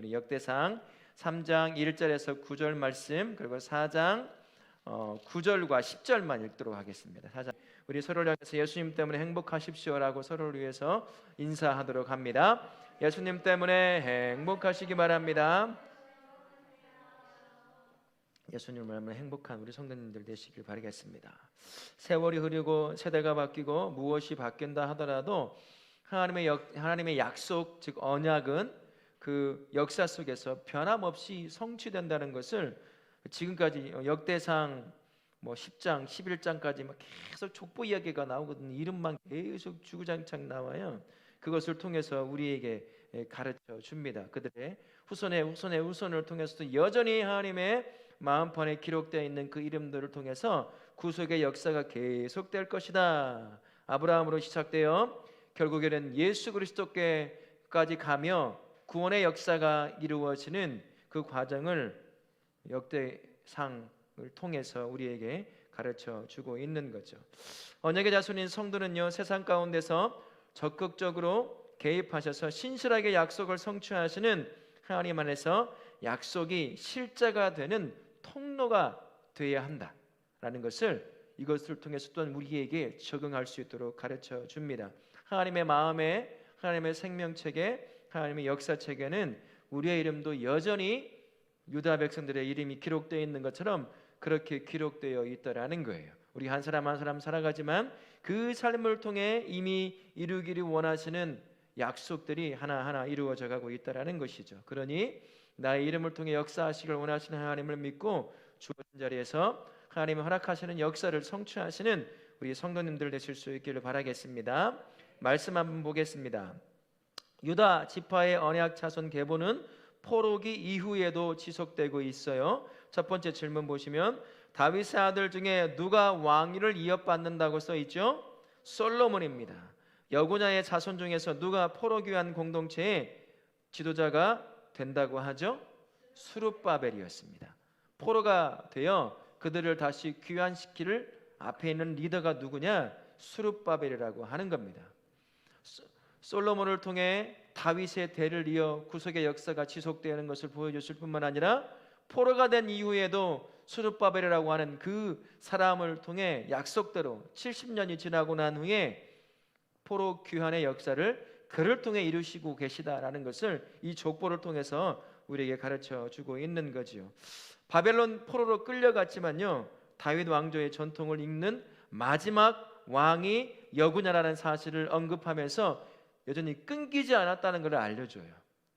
우리 역대상 3장 1절에서 9절 말씀, 그리고 4장 9절과 10절만 읽도록 하겠습니다. 4장. 우리 서로를 향해서 예수님 때문에 행복하십시오라고 서로를 위해서 인사하도록 합니다. 예수님 때문에 행복하시기 바랍니다. 예수님을 알면 행복한 우리 성도님들 되시길 바라겠습니다. 세월이 흐르고 세대가 바뀌고 무엇이 바뀐다 하더라도 하나님의 약속, 즉 언약은 그 역사 속에서 변함없이 성취된다는 것을 지금까지 역대상 10장, 11장까지 막 계속 족보 이야기가 나오거든요. 이름만 계속 주구장창 나와요. 그것을 통해서 우리에게 가르쳐 줍니다. 그들의 후손의 후손을 통해서도 여전히 하나님의 마음판에 기록되어 있는 그 이름들을 통해서 구속의 역사가 계속될 것이다. 아브라함으로 시작되어 결국에는 예수 그리스도께까지 가며 구원의 역사가 이루어지는 그 과정을 역대상을 통해서 우리에게 가르쳐 주고 있는 거죠. 언약의 자손인 성도는요, 세상 가운데서 적극적으로 개입하셔서 신실하게 약속을 성취하시는 하나님 안에서 약속이 실제가 되는 통로가 되어야 한다라는 것을 이것을 통해서 또한 우리에게 적응할 수 있도록 가르쳐 줍니다. 하나님의 마음에, 하나님의 생명책에, 하나님의 역사책에는 우리의 이름도 여전히 유다 백성들의 이름이 기록되어 있는 것처럼 그렇게 기록되어 있다라는 거예요. 우리 한 사람 한 사람 살아가지만 그 삶을 통해 이미 이루기를 원하시는 약속들이 하나하나 이루어져 가고 있다라는 것이죠. 그러니 나의 이름을 통해 역사하시길 원하시는 하나님을 믿고 주어진 자리에서 하나님이 허락하시는 역사를 성취하시는 우리 성도님들 되실 수 있기를 바라겠습니다. 말씀 한번 보겠습니다. 유다 지파의 언약 자손 계보는 포로기 이후에도 지속되고 있어요. 첫 번째 질문 보시면 다윗의 아들 중에 누가 왕위를 이어받는다고 써 있죠? 솔로몬입니다. 여고냐의 자손 중에서 누가 포로 귀환 공동체의 지도자가 된다고 하죠? 스룹바벨이었습니다. 포로가 되어 그들을 다시 귀환시킬 앞에 있는 리더가 누구냐? 스룹바벨이라고 하는 겁니다. 솔로몬을 통해 다윗의 대를 이어 구속의 역사가 지속되는 것을 보여줬을 뿐만 아니라 포로가 된 이후에도 스룹바벨이라고 하는 그 사람을 통해 약속대로 70년이 지나고 난 후에 포로 귀환의 역사를 그를 통해 이루시고 계시다라는 것을 이 족보를 통해서 우리에게 가르쳐 주고 있는 거지요. 바벨론 포로로 끌려갔지만요, 다윗 왕조의 전통을 읽는 마지막 왕이 여구냐라는 사실을 언급하면서 여전히 끊기지 않았다는 것을 알려줘요.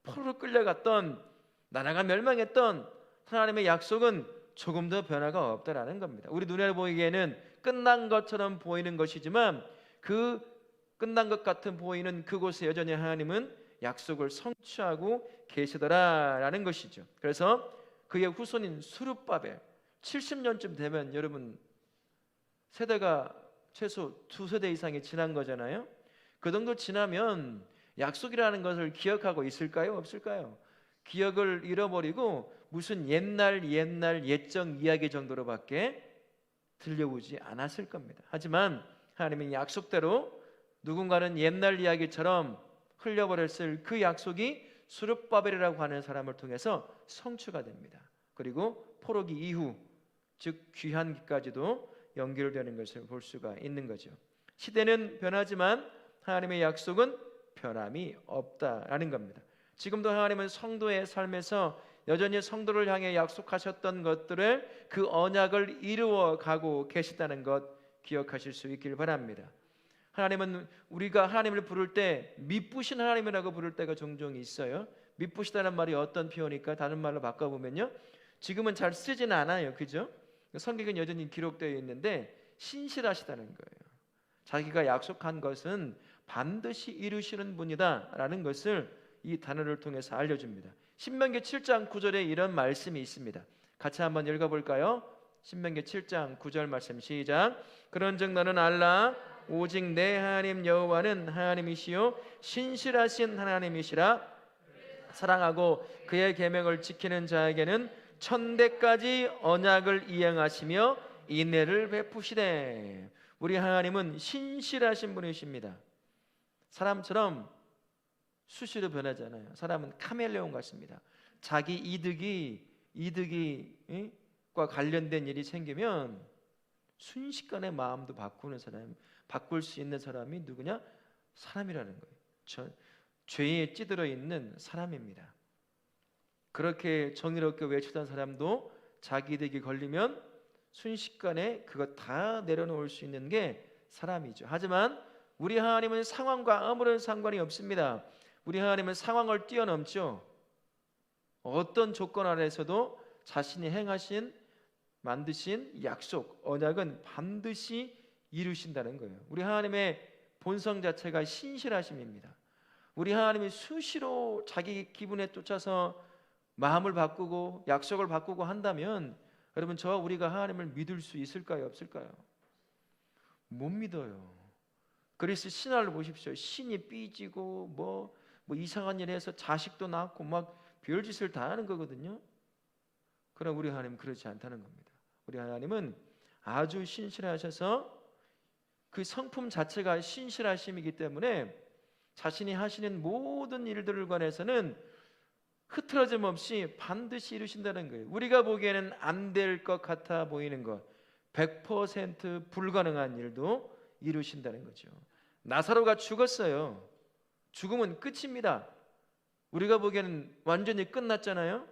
포로로 끌려갔던, 나라가 멸망했던 하나님의 약속은 조금 더 변화가 없다라는 겁니다. 우리 눈에 보이기에는 끝난 것처럼 보이는 것이지만 그 끝난 것 같은 보이는 그곳에 여전히 하나님은 약속을 성취하고 계시더라라는 것이죠. 그래서 그의 후손인 스룹바벨 70년쯤 되면 여러분 세대가 최소 2세대 이상이 지난 거잖아요. 그 정도 지나면 약속이라는 것을 기억하고 있을까요? 없을까요? 기억을 잃어버리고 무슨 옛날 옛적 이야기 정도로밖에 들려오지 않았을 겁니다. 하지만 하나님의 약속대로 누군가는 옛날 이야기처럼 흘려버렸을 그 약속이 스룹바벨이라고 하는 사람을 통해서 성취가 됩니다. 그리고 포로기 이후, 즉 귀환기까지도 연결되는 것을 볼 수가 있는 거죠. 시대는 변하지만 하나님의 약속은 변함이 없다라는 겁니다. 지금도 하나님은 성도의 삶에서 여전히 성도를 향해 약속하셨던 것들을 그 언약을 이루어 가고 계시다는 것 기억하실 수 있길 바랍니다. 하나님은 우리가 하나님을 부를 때 미쁘신 하나님이라고 부를 때가 종종 있어요. 미쁘시다는 말이 어떤 표현일까? 다른 말로 바꿔보면요, 지금은 잘 쓰지는 않아요, 그죠? 성경은 여전히 기록되어 있는데 신실하시다는 거예요. 자기가 약속한 것은 반드시 이루시는 분이다 라는 것을 이 단어를 통해서 알려줍니다. 신명기 7장 9절에 이런 말씀이 있습니다. 같이 한번 읽어볼까요? 신명기 7장 9절 말씀 시작. 그런즉 너는 알라 오직 내 하나님 여호와는 하나님이시요 신실하신 하나님이시라. 사랑하고 그의 계명을 지키는 자에게는 천대까지 언약을 이행하시며 인애를 베푸시되. 우리 하나님은 신실하신 분이십니다. 사람처럼 수시로 변하잖아요. 사람은 카멜레온 같습니다. 자기 이득과 관련된 일이 생기면 순식간에 마음도 바꾸는 사람, 바꿀 수 있는 사람이 누구냐? 사람이라는 거예요. 죄에 찌들어 있는 사람입니다. 그렇게 정의롭게 외치던 사람도 자기 이득이 걸리면 순식간에 그거 다 내려놓을 수 있는 게 사람이죠. 하지만 우리 하나님은 상황과 아무런 상관이 없습니다. 우리 하나님은 상황을 뛰어넘죠. 어떤 조건 아래서도 자신이 만드신 약속, 언약은 반드시 이루신다는 거예요. 우리 하나님의 본성 자체가 신실하심입니다. 우리 하나님이 수시로 자기 기분에 쫓아서 마음을 바꾸고 약속을 바꾸고 한다면 여러분, 저와 우리가 하나님을 믿을 수 있을까요? 없을까요? 못 믿어요. 그리스 신화를 보십시오. 신이 삐지고 뭐 이상한 일 해서 자식도 낳고 막 별짓을 다 하는 거거든요. 그러나 우리 하나님은 그렇지 않다는 겁니다. 우리 하나님은 아주 신실하셔서 그 성품 자체가 신실하심이기 때문에 자신이 하시는 모든 일들을 관해서는 흐트러짐 없이 반드시 이루신다는 거예요. 우리가 보기에는 안 될 것 같아 보이는 것, 100% 불가능한 일도 이루신다는 거죠. 나사로가 죽었어요. 죽음은 끝입니다. 우리가 보기에는 완전히 끝났잖아요.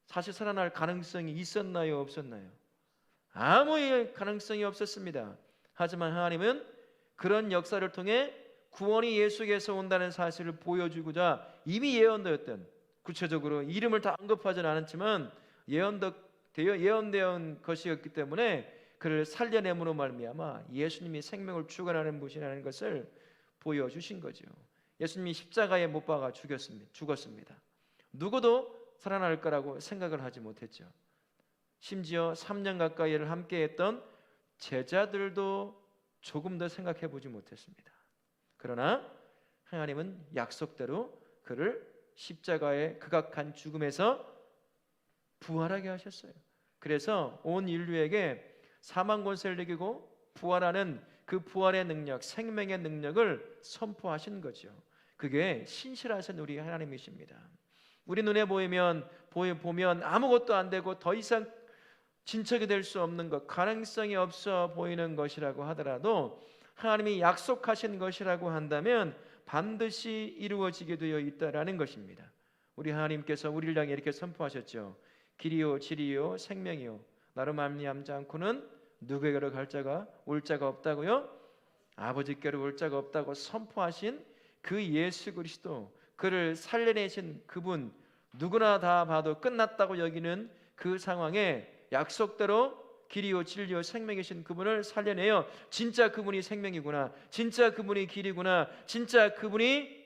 다시 살아날 가능성이 있었나요? 없었나요? 아무 가능성이 없었습니다. 하지만 하나님은 그런 역사를 통해 구원이 예수께서 온다는 사실을 보여주고자 이미 예언되었던, 구체적으로 이름을 다 언급하지는 않았지만 예언되었던 것이었기 때문에 그를 살려냄으로 말미암아 예수님이 생명을 주관하는 분이라는 것을 보여주신 거죠. 예수님이 십자가에 못 박아 죽었습니다. 누구도 살아날 거라고 생각을 하지 못했죠. 심지어 3년 가까이를 함께했던 제자들도 조금 더 생각해 보지 못했습니다. 그러나 하나님은 약속대로 그를 십자가의 극악한 죽음에서 부활하게 하셨어요. 그래서 온 인류에게 사망 권세를 이기고 부활하는 그 부활의 능력, 생명의 능력을 선포하신 거죠. 그게 신실하신 우리 하나님이십니다. 우리 눈에 보면 아무것도 안 되고 더 이상 진척이 될 수 없는 것, 가능성이 없어 보이는 것이라고 하더라도 하나님이 약속하신 것이라고 한다면 반드시 이루어지게 되어 있다라는 것입니다. 우리 하나님께서 우리를 향해 이렇게 선포하셨죠. 길이요 진리요 생명이요 나로 말미암지 않고는 누구에게로 올 자가 없다고요? 아버지께로 올 자가 없다고 선포하신 그 예수 그리스도, 그를 살려내신 그분, 누구나 다 봐도 끝났다고 여기는 그 상황에 약속대로 길이요 진리요 생명이신 그분을 살려내요. 진짜 그분이 생명이구나, 진짜 그분이 길이구나, 진짜 그분이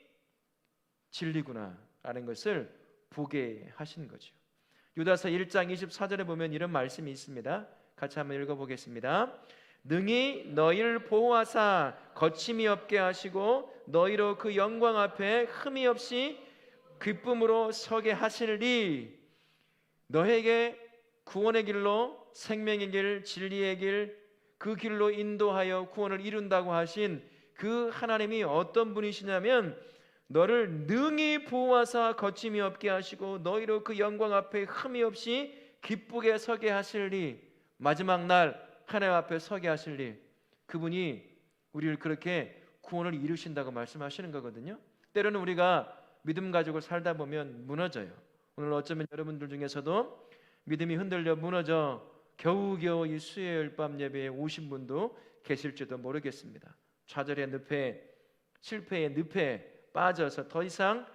진리구나 라는 것을 보게 하신 거죠. 유다서 1장 24절에 보면 이런 말씀이 있습니다. 같이 한번 읽어보겠습니다. 능히 너희를 보호하사 거침이 없게 하시고 너희로 그 영광 앞에 흠이 없이 기쁨으로 서게 하시리니 너에게 구원의 길로 생명의 길, 진리의 길, 그 길로 인도하여 구원을 이룬다고 하신 그 하나님이 어떤 분이시냐면 너를 능히 보호하사 거침이 없게 하시고 너희로 그 영광 앞에 흠이 없이 기쁘게 서게 하시리니 마지막 날 하나님 앞에 서게 하시리니 그분이 우리를 그렇게 구원을 이루신다고 말씀하시는 거거든요. 때로는 우리가 믿음 가지고 살다 보면 무너져요. 오늘 어쩌면 여러분들 중에서도 믿음이 흔들려 무너져 겨우겨우 이 수요일 밤 예배에 오신 분도 계실지도 모르겠습니다. 좌절의 늪에, 실패의 늪에 빠져서 더 이상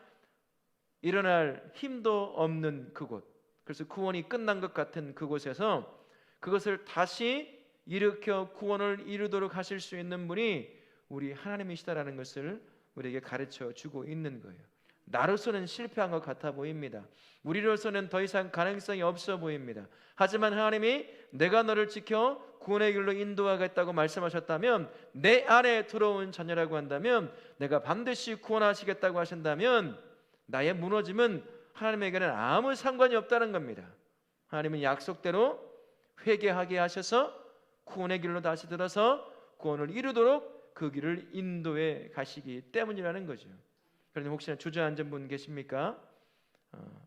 일어날 힘도 없는 그곳, 그래서 구원이 끝난 것 같은 그곳에서 그것을 다시 일으켜 구원을 이루도록 하실 수 있는 분이 우리 하나님이시다라는 것을 우리에게 가르쳐 주고 있는 거예요. 나로서는 실패한 것 같아 보입니다. 우리로서는 더 이상 가능성이 없어 보입니다. 하지만 하나님이 내가 너를 지켜 구원의 길로 인도하겠다고 말씀하셨다면, 내 안에 들어온 자녀라고 한다면, 내가 반드시 구원하시겠다고 하신다면 나의 무너짐은 하나님에게는 아무 상관이 없다는 겁니다. 하나님은 약속대로 회개하게 하셔서 구원의 길로 다시 들어서 구원을 이루도록 그 길을 인도해 가시기 때문이라는 거죠. 그런데 혹시나 주저앉은 분 계십니까?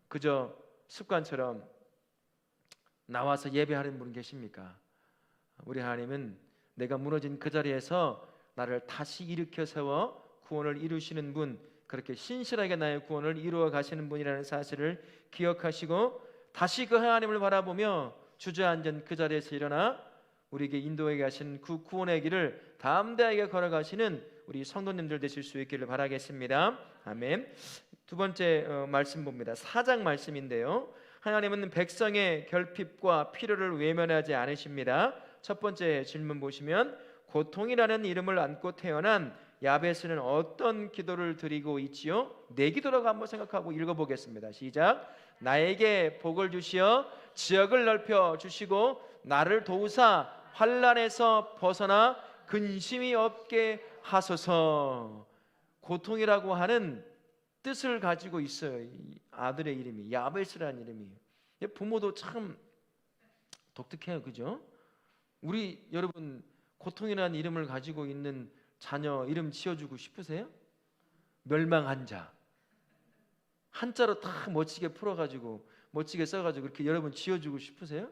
그저 습관처럼 나와서 예배하는 분 계십니까? 우리 하나님은 내가 무너진 그 자리에서 나를 다시 일으켜 세워 구원을 이루시는 분, 그렇게 신실하게 나의 구원을 이루어 가시는 분이라는 사실을 기억하시고 다시 그 하나님을 바라보며 주저앉은 그 자리에서 일어나 우리에게 인도해 가신 그 구원의 길을 담대하게 걸어가시는 우리 성도님들 되실 수 있기를 바라겠습니다. 아멘. 두 번째 말씀 봅니다. 4장 말씀인데요, 하나님은 백성의 결핍과 필요를 외면하지 않으십니다. 첫 번째 질문 보시면, 고통이라는 이름을 안고 태어난 야베스는 어떤 기도를 드리고 있지요? 내 기도라고 한번 생각하고 읽어보겠습니다. 시작. 나에게 복을 주시어 지역을 넓혀 주시고 나를 도우사 환난에서 벗어나 근심이 없게 하소서. 고통이라고 하는 뜻을 가지고 있어요. 이 아들의 이름이 야베스라는 이름이에요. 부모도 참 독특해요, 그죠? 우리 여러분 고통이라는 이름을 가지고 있는 자녀 이름 지어주고 싶으세요? 멸망한 자, 한자로 다 멋지게 풀어가지고 멋지게 써가지고 그렇게 여러분 지어주고 싶으세요?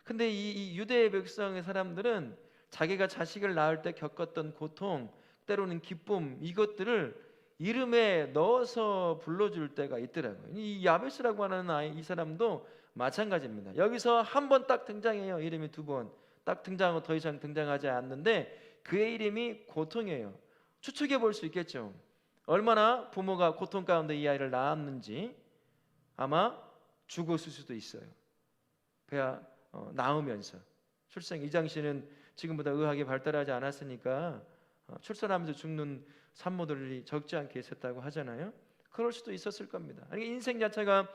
근데 이 유대 백성의 사람들은 자기가 자식을 낳을 때 겪었던 고통, 때로는 기쁨, 이것들을 이름에 넣어서 불러줄 때가 있더라고요. 이 야베스라고 하는 아이, 이 사람도 마찬가지입니다. 여기서 한 번 딱 등장해요. 이름이 두 번 딱 등장하고 더 이상 등장하지 않는데 그의 이름이 고통이에요. 추측해 볼 수 있겠죠. 얼마나 부모가 고통 가운데 이 아이를 낳았는지. 아마 죽었을 수도 있어요. 낳으면서. 출생 이 당시는 지금보다 의학이 발달하지 않았으니까 출산하면서 죽는 산모들이 적지 않게 있었다고 하잖아요. 그럴 수도 있었을 겁니다. 아니, 인생 자체가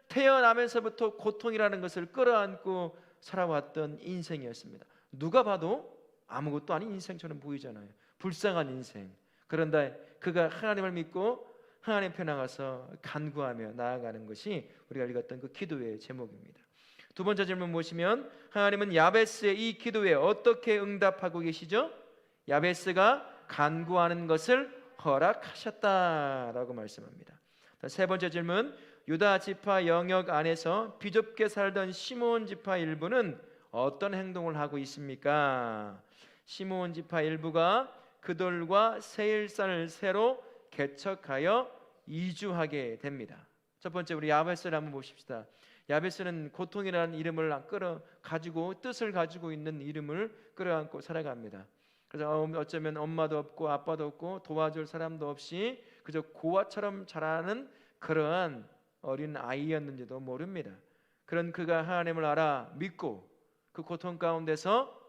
태어나면서부터 고통이라는 것을 끌어안고 살아왔던 인생이었습니다. 누가 봐도 아무것도 아닌 인생처럼 보이잖아요. 불쌍한 인생. 그런데 그가 하나님을 믿고 하나님 편 나가서 간구하며 나아가는 것이 우리가 읽었던 그 기도의 제목입니다. 두 번째 질문 보시면, 하나님은 야베스의 이 기도에 어떻게 응답하고 계시죠? 야베스가 간구하는 것을 허락하셨다라고 말씀합니다. 세 번째 질문, 유다 지파 영역 안에서 비좁게 살던 시므온 지파 일부는 어떤 행동을 하고 있습니까? 시므온 지파 일부가 그돌과 세일산을 새로 개척하여 이주하게 됩니다. 첫 번째 우리 야베스를 한번 보십시다. 야베스는 고통이라는 이름을 가지고 뜻을 가지고 있는 이름을 끌어안고 살아갑니다. 그래서 어쩌면 엄마도 없고 아빠도 없고 도와줄 사람도 없이 그저 고아처럼 자라는 그러한 어린 아이였는지도 모릅니다. 그런 그가 하나님을 알아 믿고 그 고통 가운데서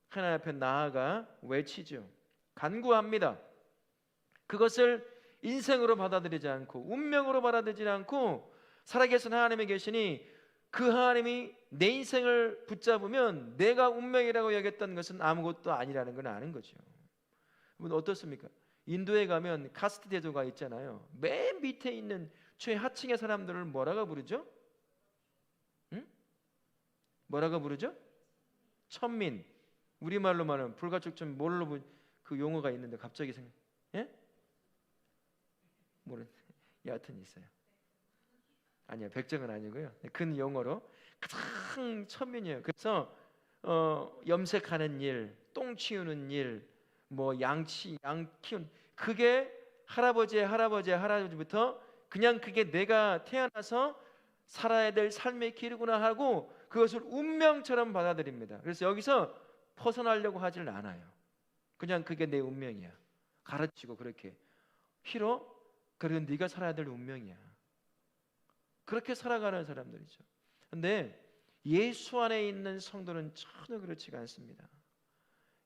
하나님 앞에 나아가 외치죠. 간구합니다. 그것을 인생으로 받아들이지 않고 운명으로 받아들이지 않고 살아계신 하나님이 계시니 그 하나님이 내 인생을 붙잡으면 내가 운명이라고 여겼던 것은 아무것도 아니라는 걸 아는 거죠. 여러분 어떻습니까? 인도에 가면 카스트 제도가 있잖아요. 맨 밑에 있는 최하층의 사람들을 뭐라고 부르죠? 응? 뭐라고 부르죠? 천민. 우리말로 말하면 불가촉점 뭘로 그 용어가 있는데 갑자기 예? 모르. 여하튼 있어요. 아니요, 백정은 아니고요. 근 용어로 가장 천민이에요. 그래서 염색하는 일, 똥 치우는 일, 뭐 양 키우는, 그게 할아버지부터 그냥 그게 내가 태어나서 살아야 될 삶의 길이구나 하고 그것을 운명처럼 받아들입니다. 그래서 여기서 벗어나려고 하질 않아요. 그냥 그게 내 운명이야. 가르치고 그렇게 싫어? 그래 네가 살아야 될 운명이야. 그렇게 살아가는 사람들이죠. 그런데 예수 안에 있는 성도는 전혀 그렇지가 않습니다.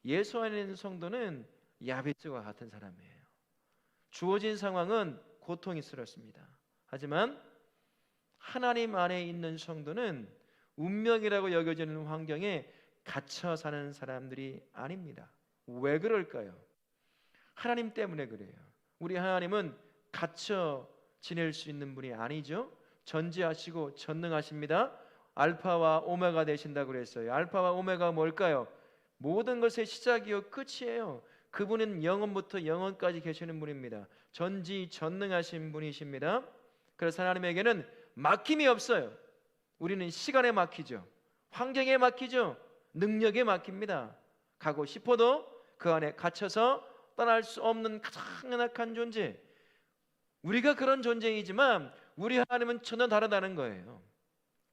예수 안에 있는 성도는 야베스와 같은 사람이에요. 주어진 상황은 고통스럽습니다. 하지만 하나님 안에 있는 성도는 운명이라고 여겨지는 환경에 갇혀 사는 사람들이 아닙니다. 왜 그럴까요? 하나님 때문에 그래요. 우리 하나님은 갇혀 지낼 수 있는 분이 아니죠. 전지하시고 전능하십니다. 알파와 오메가 되신다고 그랬어요. 알파와 오메가 뭘까요? 모든 것의 시작이요 끝이에요. 그분은 영원부터 영원까지 계시는 분입니다. 전지전능하신 분이십니다. 그래서 하나님에게는 막힘이 없어요. 우리는 시간에 막히죠. 환경에 막히죠. 능력에 막힙니다. 가고 싶어도 그 안에 갇혀서 떠날 수 없는 가장 연약한 존재. 우리가 그런 존재이지만 우리 하나님은 전혀 다르다는 거예요.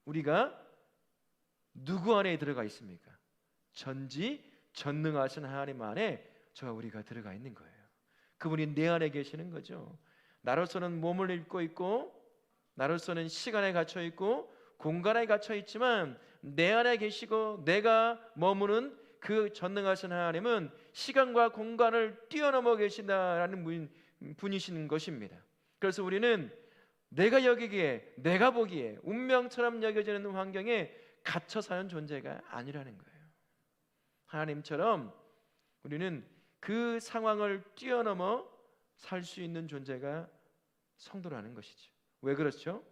우리가 누구 안에 들어가 있습니까? 전지전능하신 하나님 안에 저와 우리가 들어가 있는 거예요. 그분이 내 안에 계시는 거죠. 나로서는 몸을 입고 있고, 나로서는 시간에 갇혀 있고 공간에 갇혀 있지만 내 안에 계시고 내가 머무는 그 전능하신 하나님은 시간과 공간을 뛰어넘어 계신다라는 분이신 것입니다. 그래서 우리는 내가 여기기에, 내가 보기에 운명처럼 여겨지는 환경에 갇혀 사는 존재가 아니라는 거예요. 하나님처럼 우리는 그 상황을 뛰어넘어 살 수 있는 존재가 성도라는 것이죠. 왜 그렇죠?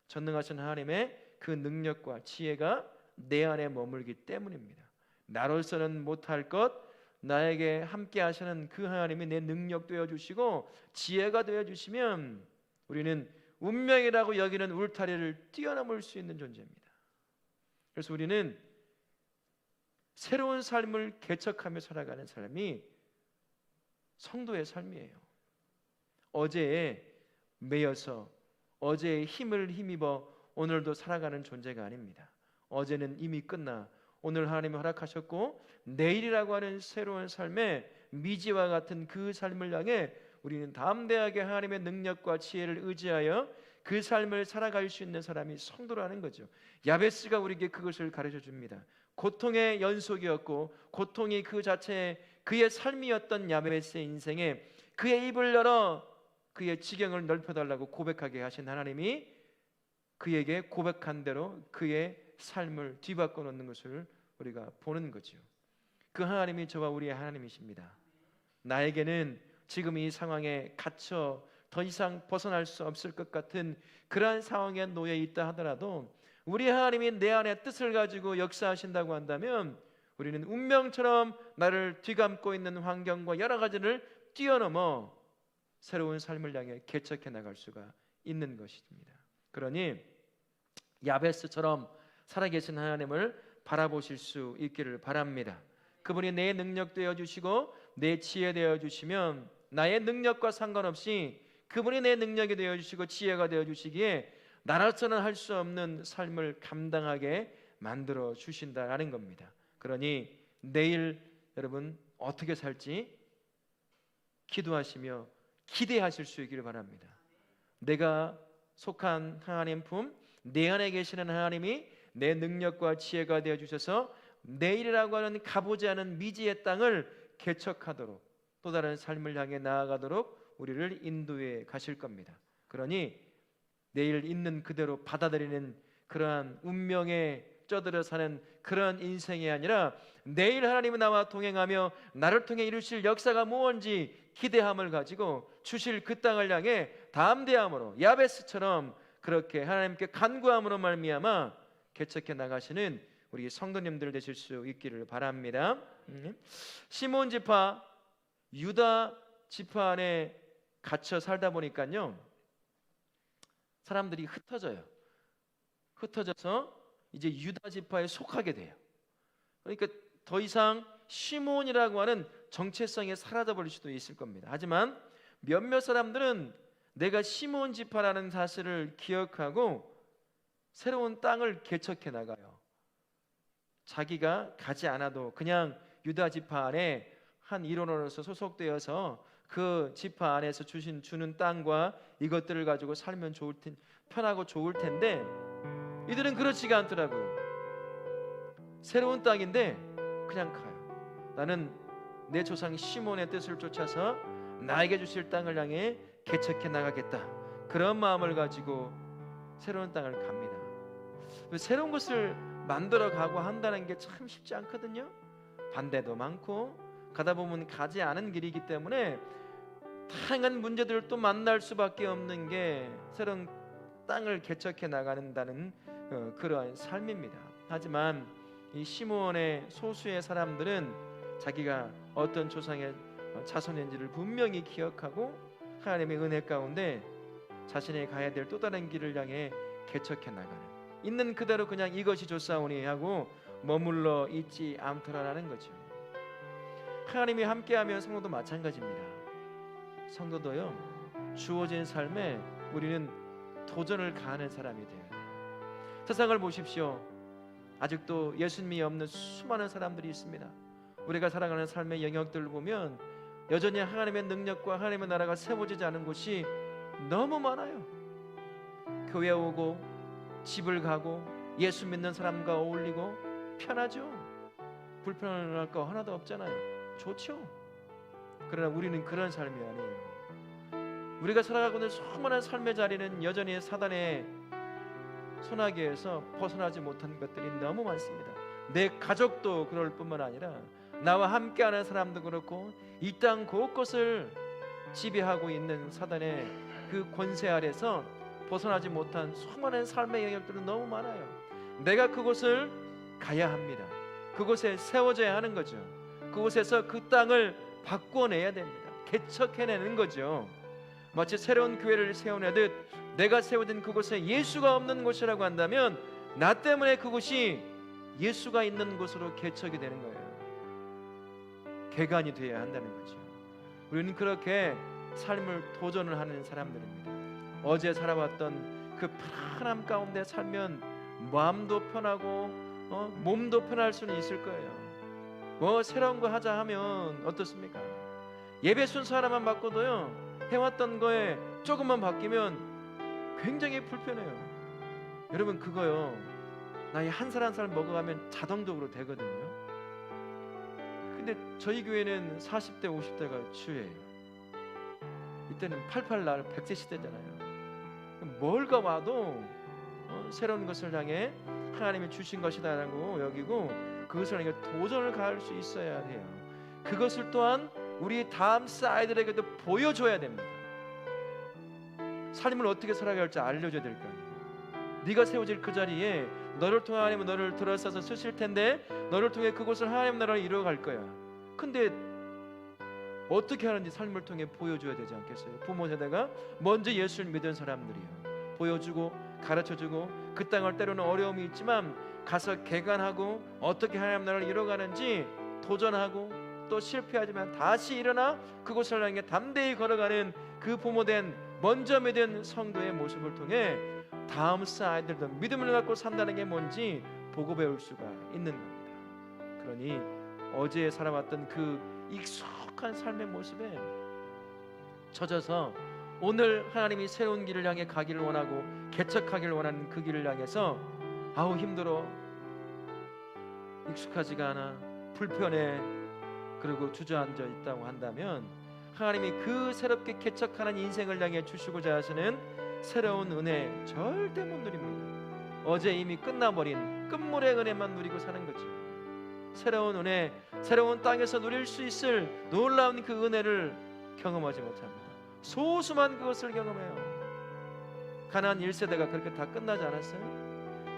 전능하신 하나님의 그 능력과 지혜가 내 안에 머물기 때문입니다. 나로서는 못할 것, 나에게 함께 하시는 그 하나님이 내 능력 되어주시고 지혜가 되어주시면 우리는 운명이라고 여기는 울타리를 뛰어넘을 수 있는 존재입니다. 그래서 우리는 새로운 삶을 개척하며 살아가는 삶이 성도의 삶이에요. 어제에 매여서 어제의 힘을 힘입어 오늘도 살아가는 존재가 아닙니다. 어제는 이미 끝나 오늘 하나님이 허락하셨고 내일이라고 하는 새로운 삶의 미지와 같은 그 삶을 향해 우리는 담대하게 하나님의 능력과 지혜를 의지하여 그 삶을 살아갈 수 있는 사람이 성도라는 거죠. 야베스가 우리에게 그것을 가르쳐 줍니다. 고통의 연속이었고 고통이 그 자체의 그의 삶이었던 야베스의 인생에 그의 입을 열어 그의 지경을 넓혀달라고 고백하게 하신 하나님이 그에게 고백한 대로 그의 삶을 뒤바꿔 놓는 것을 우리가 보는 거죠. 그 하나님이 저와 우리의 하나님이십니다. 나에게는 지금 이 상황에 갇혀 더 이상 벗어날 수 없을 것 같은 그러한 상황에 놓여 있다 하더라도 우리 하나님이 내 안에 뜻을 가지고 역사하신다고 한다면 우리는 운명처럼 나를 뒤감고 있는 환경과 여러 가지를 뛰어넘어 새로운 삶을 향해 개척해 나갈 수가 있는 것입니다. 그러니 야베스처럼 살아계신 하나님을 바라보실 수 있기를 바랍니다. 그분이 내 능력 되어주시고 내 지혜 되어주시면 나의 능력과 상관없이 그분이 내 능력이 되어주시고 지혜가 되어주시기에 나로서는 할 수 없는 삶을 감당하게 만들어 주신다라는 겁니다. 그러니 내일 여러분 어떻게 살지 기도하시며 기대하실 수 있기를 바랍니다. 내가 속한 하나님 품, 내 안에 계시는 하나님이 내 능력과 지혜가 되어주셔서 내일이라고 하는 가보지 않은 미지의 땅을 개척하도록 또 다른 삶을 향해 나아가도록 우리를 인도해 가실 겁니다. 그러니 내일 있는 그대로 받아들이는 그러한 운명에 쩌들어 사는 그러한 인생이 아니라 내일 하나님은 나와 동행하며 나를 통해 이루실 역사가 무언지 기대함을 가지고 주실 그 땅을 향해 담대함으로 야베스처럼 그렇게 하나님께 간구함으로 말미암아 개척해 나가시는 우리 성도님들 되실 수 있기를 바랍니다. 시몬 지파, 유다 지파 안에 갇혀 살다 보니까요 사람들이 흩어져서 이제 유다 지파에 속하게 돼요. 그러니까 더 이상 시몬이라고 하는 정체성이 사라져버릴 수도 있을 겁니다. 하지만 몇몇 사람들은 내가 시몬 지파라는 사실을 기억하고 새로운 땅을 개척해 나가요. 자기가 가지 않아도 그냥 유다 지파 안에 한 일원으로서 소속되어서 그 지파 안에서 주는 땅과 이것들을 가지고 살면 편하고 좋을 텐데 이들은 그렇지가 않더라고요. 새로운 땅인데 그냥 가요. 나는 내 조상 시몬의 뜻을 쫓아서 나에게 주실 땅을 향해 개척해 나가겠다. 그런 마음을 가지고 새로운 땅을 갑니다. 새로운 것을 만들어 가고 한다는 게 참 쉽지 않거든요. 반대도 많고 가다 보면 가지 않은 길이기 때문에 다양한 문제들을 또 만날 수밖에 없는 게 새로운 땅을 개척해 나간다는 그러한 삶입니다. 하지만 이 시므온의 소수의 사람들은 자기가 어떤 조상의 자손인지를 분명히 기억하고 하나님의 은혜 가운데 자신이 가야 될 또 다른 길을 향해 개척해 나가는, 있는 그대로 그냥 이것이 좋사오니 하고 머물러 있지 않더라라는 거죠. 하나님이 함께하면 성도도 마찬가지입니다. 성도도요, 주어진 삶에 우리는 도전을 가하는 사람이 되어야 돼요. 세상을 보십시오. 아직도 예수님이 없는 수많은 사람들이 있습니다. 우리가 살아가는 삶의 영역들을 보면 여전히 하나님의 능력과 하나님의 나라가 세워지지 않은 곳이 너무 많아요. 교회 오고 집을 가고 예수 믿는 사람과 어울리고 편하죠. 불편할 거 하나도 없잖아요. 좋죠. 그러나 우리는 그런 삶이 아니에요. 우리가 살아가고 있는 수많은 삶의 자리는 여전히 사단의 손아귀에서 벗어나지 못한 것들이 너무 많습니다. 내 가족도 그럴 뿐만 아니라 나와 함께하는 사람도 그렇고 이 땅 곳곳을 지배하고 있는 사단의 그 권세 아래서 벗어나지 못한 수많은 삶의 영역들은 너무 많아요. 내가 그곳을 가야 합니다. 그곳에 세워져야 하는 거죠. 그곳에서 그 땅을 바꿔내야 됩니다. 개척해내는 거죠. 마치 새로운 교회를 세워내듯 내가 세워진 그곳에 예수가 없는 곳이라고 한다면 나 때문에 그곳이 예수가 있는 곳으로 개척이 되는 거예요. 개관이 되어야 한다는 거죠. 우리는 그렇게 삶을 도전을 하는 사람들입니다. 어제 살아왔던 그 편안함 가운데 살면 마음도 편하고 몸도 편할 수는 있을 거예요. 새로운 거 하자 하면 어떻습니까? 예배 순서 하나만 바꿔도요, 해왔던 거에 조금만 바뀌면 굉장히 불편해요. 여러분, 그거요, 나이 한 살 한 살 먹어가면 자동적으로 되거든요. 근데 저희 교회는 40대 50대가 주예요. 이때는 88날 100세 시대잖아요. 뭘가 와도 새로운 것을 향해 하나님이 주신 것이다라고 여기고 그것을 향해 도전을 가할 수 있어야 해요. 그것을 또한 우리 다음 세대에게도 보여줘야 됩니다. 삶을 어떻게 살아가야 할지 알려줘야 될 거 아니에요. 네가 세워질 그 자리에 너를 통해 하나님은 너를 들어서서 쓰실 텐데 너를 통해 그곳을 하나님 나라를 이루어갈 거야. 근데 어떻게 하는지 삶을 통해 보여줘야 되지 않겠어요? 부모 세대가 먼저 예수를 믿은 사람들이요, 보여주고 가르쳐주고 그 땅을 때로는 어려움이 있지만 가서 개관하고 어떻게 하나님 나라를 이루어가는지 도전하고 또 실패하지만 다시 일어나 그곳을 향해 담대히 걸어가는 그 부모된 먼저 믿은 성도의 모습을 통해 다음 세대들도 믿음을 갖고 산다는 게 뭔지 보고 배울 수가 있는 겁니다. 그러니 어제 살아왔던 그 익숙한 삶의 모습에 젖어서 오늘 하나님이 새로운 길을 향해 가기를 원하고 개척하기를 원하는 그 길을 향해서 아우 힘들어, 익숙하지가 않아, 불편해, 그리고 주저앉아 있다고 한다면 하나님이 그 새롭게 개척하는 인생을 향해 주시고자 하시는 새로운 은혜 절대 못 누립니다. 어제 이미 끝나버린 끝물의 은혜만 누리고 사는 거죠. 새로운 은혜, 새로운 땅에서 누릴 수 있을 놀라운 그 은혜를 경험하지 못합니다. 소수만 그것을 경험해요. 가나안 1세대가 그렇게 다 끝나지 않았어요?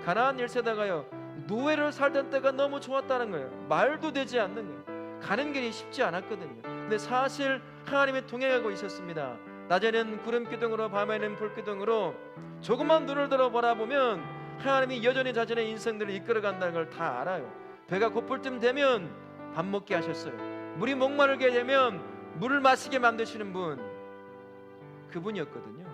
가나안 1세대가요, 노예를 살던 때가 너무 좋았다는 거예요. 말도 되지 않는 거예요. 가는 길이 쉽지 않았거든요. 근데 사실 하나님의 동행하고 있었습니다. 낮에는 구름 기둥으로 밤에는 불 기둥으로 조금만 눈을 들어 바라보면 하나님이 여전히 자신의 인생들을 이끌어간다는 걸 다 알아요. 배가 고플 쯤 되면 밥 먹게 하셨어요. 물이 목마르게 되면 물을 마시게 만드시는 분, 그분이었거든요.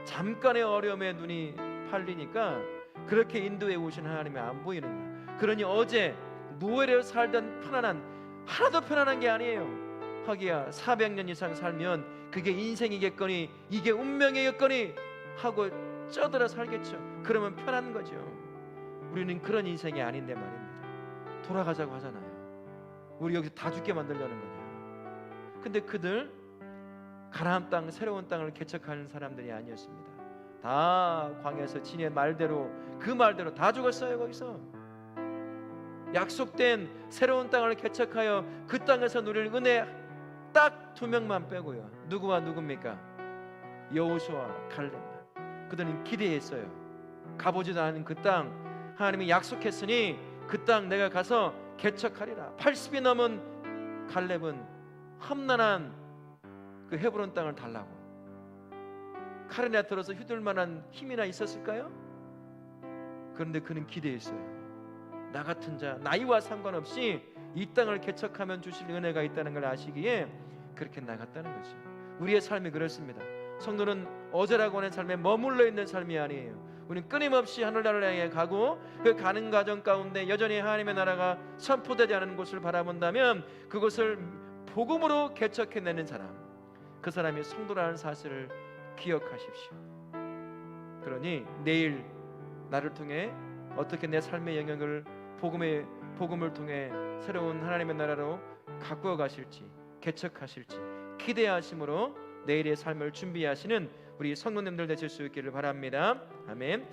잠깐의 어려움에 눈이 팔리니까 그렇게 인도해 오신 하나님이 안 보이는 거예요. 그러니 어제 노예로 살던 편안한, 하나도 편안한 게 아니에요. 하기야 400년 이상 살면 그게 인생이겠거니 이게 운명이겠거니 하고 쪄들어 살겠죠. 그러면 편한 거죠. 우리는 그런 인생이 아닌데 말입니다. 돌아가자고 하잖아요. 우리 여기서 다 죽게 만들려는 거냐. 근데 그들 가나안 땅, 새로운 땅을 개척하는 사람들이 아니었습니다. 다 광야에서 지네 말대로 그 말대로 다 죽었어요. 거기서 약속된 새로운 땅을 개척하여 그 땅에서 누릴 은혜 딱 2명만 빼고요. 누구와 누굽니까? 여호수아와 갈렙만. 그들은 기대했어요. 가보지도 않은 그 땅, 하나님이 약속했으니 그 땅 내가 가서 개척하리라. 80이 넘은 갈렙은 험난한 그 헤브론 땅을 달라고 칼이나 들어서 휘둘 만한 힘이나 있었을까요? 그런데 그는 기대했어요. 나 같은 자, 나이와 상관없이 이 땅을 개척하면 주실 은혜가 있다는 걸 아시기에 그렇게 나갔다는 거죠. 우리의 삶이 그렇습니다. 성도는 어제라고 하는 삶에 머물러 있는 삶이 아니에요. 우리는 끊임없이 하늘나라를 향해 가고 그 가는 과정 가운데 여전히 하나님의 나라가 선포되지 않은 곳을 바라본다면 그곳을 복음으로 개척해내는 사람, 그 사람이 성도라는 사실을 기억하십시오. 그러니 내일 나를 통해 어떻게 내 삶의 영역을 복음을 통해 새로운 하나님의 나라로 가꾸어 가실지, 개척하실지 기대하심으로 내일의 삶을 준비하시는 우리 성도님들 되실 수 있기를 바랍니다. 아멘.